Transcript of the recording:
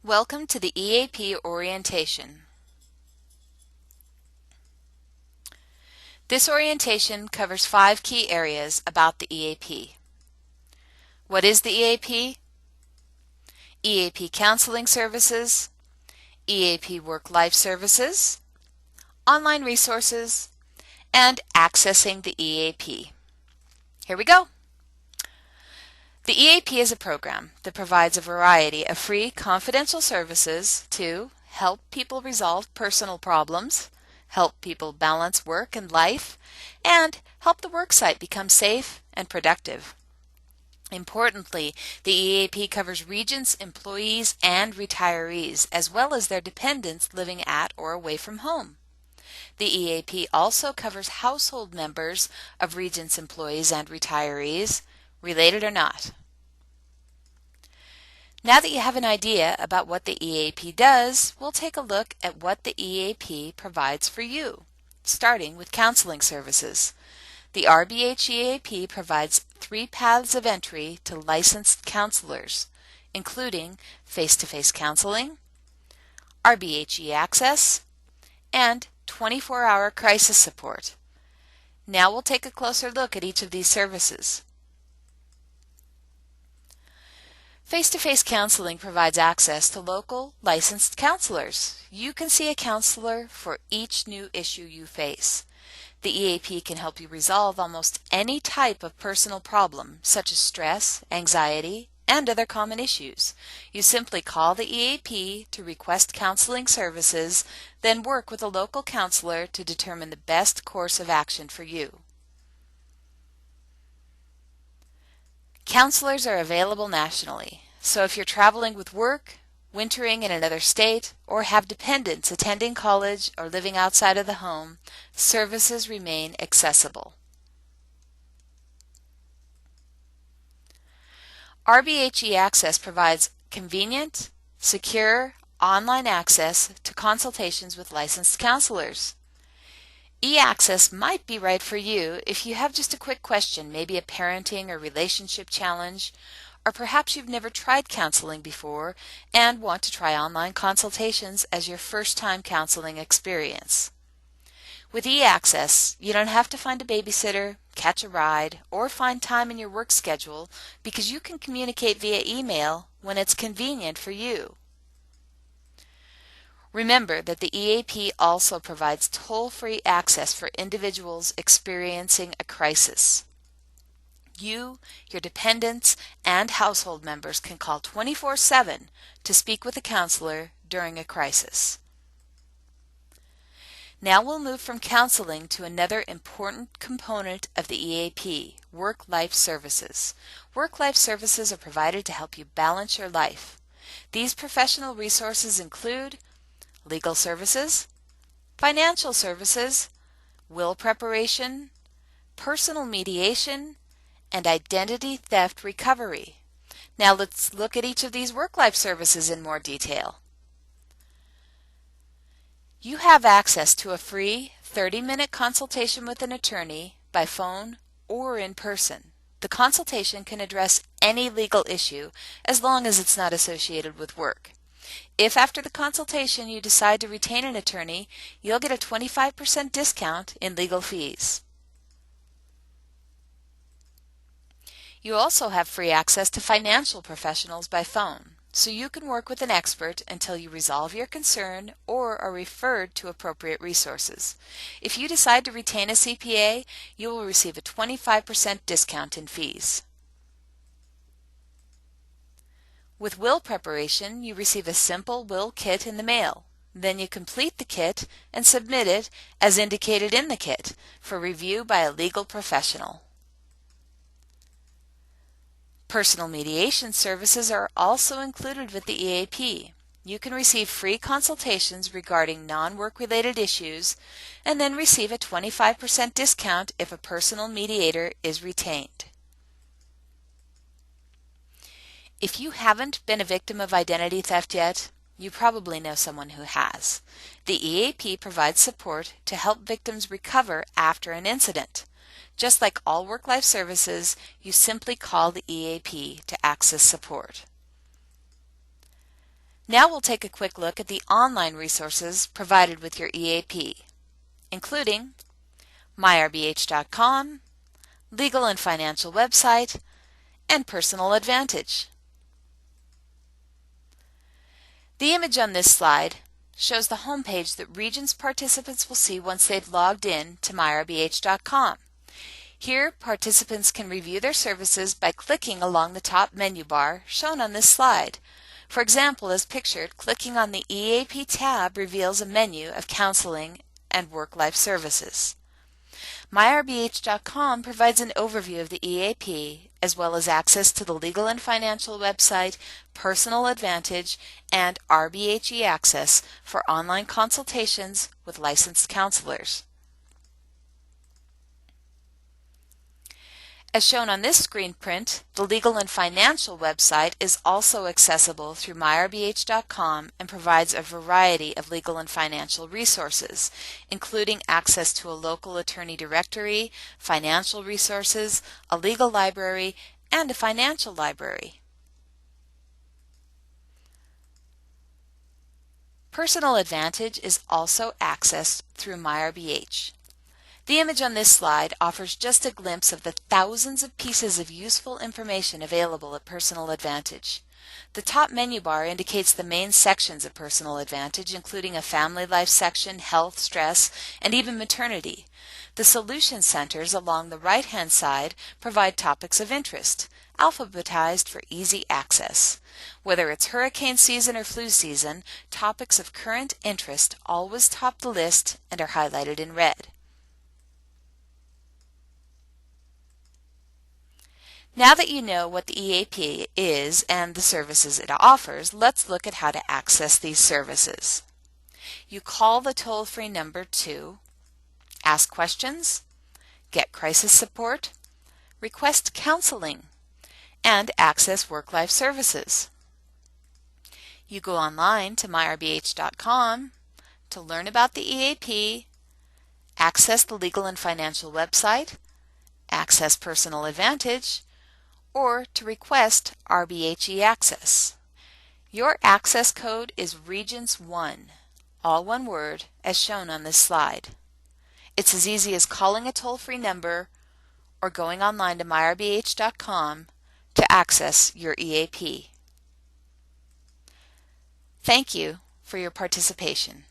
Welcome to the EAP orientation. This orientation covers 5 key areas about the EAP. What is the EAP? EAP Counseling Services, EAP Work-Life Services, online resources, and accessing the EAP. Here we go. The EAP is a program that provides a variety of free confidential services to help people resolve personal problems, help people balance work and life, and help the worksite become safe and productive. Importantly, the EAP covers Regence employees and retirees, as well as their dependents living at or away from home. The EAP also covers household members of Regence employees and retirees, related or not. Now that you have an idea about what the EAP does, we'll take a look at what the EAP provides for you, starting with counseling services. The RBH EAP provides 3 paths of entry to licensed counselors, including face-to-face counseling, RBH e-Access, and 24-hour crisis support. Now we'll take a closer look at each of these services. Face-to-face counseling provides access to local licensed counselors. You can see a counselor for each new issue you face. The EAP can help you resolve almost any type of personal problem, such as stress, anxiety, and other common issues. You simply call the EAP to request counseling services, then work with a local counselor to determine the best course of action for you. Counselors are available nationally, so if you're traveling with work, wintering in another state, or have dependents attending college or living outside of the home, services remain accessible. RBH e-Access provides convenient, secure, online access to consultations with licensed counselors. E-Access might be right for you if you have just a quick question, maybe a parenting or relationship challenge, or perhaps you've never tried counseling before and want to try online consultations as your first-time counseling experience. With e-Access, you don't have to find a babysitter, catch a ride, or find time in your work schedule because you can communicate via email when it's convenient for you. Remember that the EAP also provides toll-free access for individuals experiencing a crisis. You, your dependents, and household members can call 24/7 to speak with a counselor during a crisis. Now we'll move from counseling to another important component of the EAP, work-life services. Work-life services are provided to help you balance your life. These professional resources include legal services, financial services, will preparation, personal mediation, and identity theft recovery. Now let's look at each of these work-life services in more detail. You have access to a free 30-minute consultation with an attorney by phone or in person. The consultation can address any legal issue as long as it's not associated with work. If after the consultation you decide to retain an attorney, you'll get a 25% discount in legal fees. You also have free access to financial professionals by phone, so you can work with an expert until you resolve your concern or are referred to appropriate resources. If you decide to retain a CPA, you will receive a 25% discount in fees. With will preparation, you receive a simple will kit in the mail. Then you complete the kit and submit it as indicated in the kit for review by a legal professional. Personal mediation services are also included with the EAP. You can receive free consultations regarding non-work related issues and then receive a 25% discount if a personal mediator is retained. If you haven't been a victim of identity theft yet, you probably know someone who has. The EAP provides support to help victims recover after an incident. Just like all work-life services, you simply call the EAP to access support. Now we'll take a quick look at the online resources provided with your EAP, including myrbh.com, Legal and Financial website, and Personal Advantage. The image on this slide shows the homepage that Regence participants will see once they've logged in to myrbh.com. Here, participants can review their services by clicking along the top menu bar shown on this slide. For example, as pictured, clicking on the EAP tab reveals a menu of counseling and work-life services. myrbh.com provides an overview of the EAP, as well as access to the Legal and Financial website, Personal Advantage, and RBH access for online consultations with licensed counselors. As shown on this screen print, the Legal and Financial website is also accessible through myrbh.com and provides a variety of legal and financial resources, including access to a local attorney directory, financial resources, a legal library, and a financial library. Personal Advantage is also accessed through myRBH. The image on this slide offers just a glimpse of the thousands of pieces of useful information available at Personal Advantage. The top menu bar indicates the main sections of Personal Advantage, including a family life section, health, stress, and even maternity. The solution centers along the right-hand side provide topics of interest, alphabetized for easy access. Whether it's hurricane season or flu season, topics of current interest always top the list and are highlighted in red. Now that you know what the EAP is and the services it offers, let's look at how to access these services. You call the toll-free number to ask questions, get crisis support, request counseling, and access work-life services. You go online to myrbh.com to learn about the EAP, access the Legal and Financial website, access Personal Advantage, or to request RBH access. Your access code is Regence1, all one word, as shown on this slide. It's as easy as calling a toll-free number or going online to myrbh.com to access your EAP. Thank you for your participation.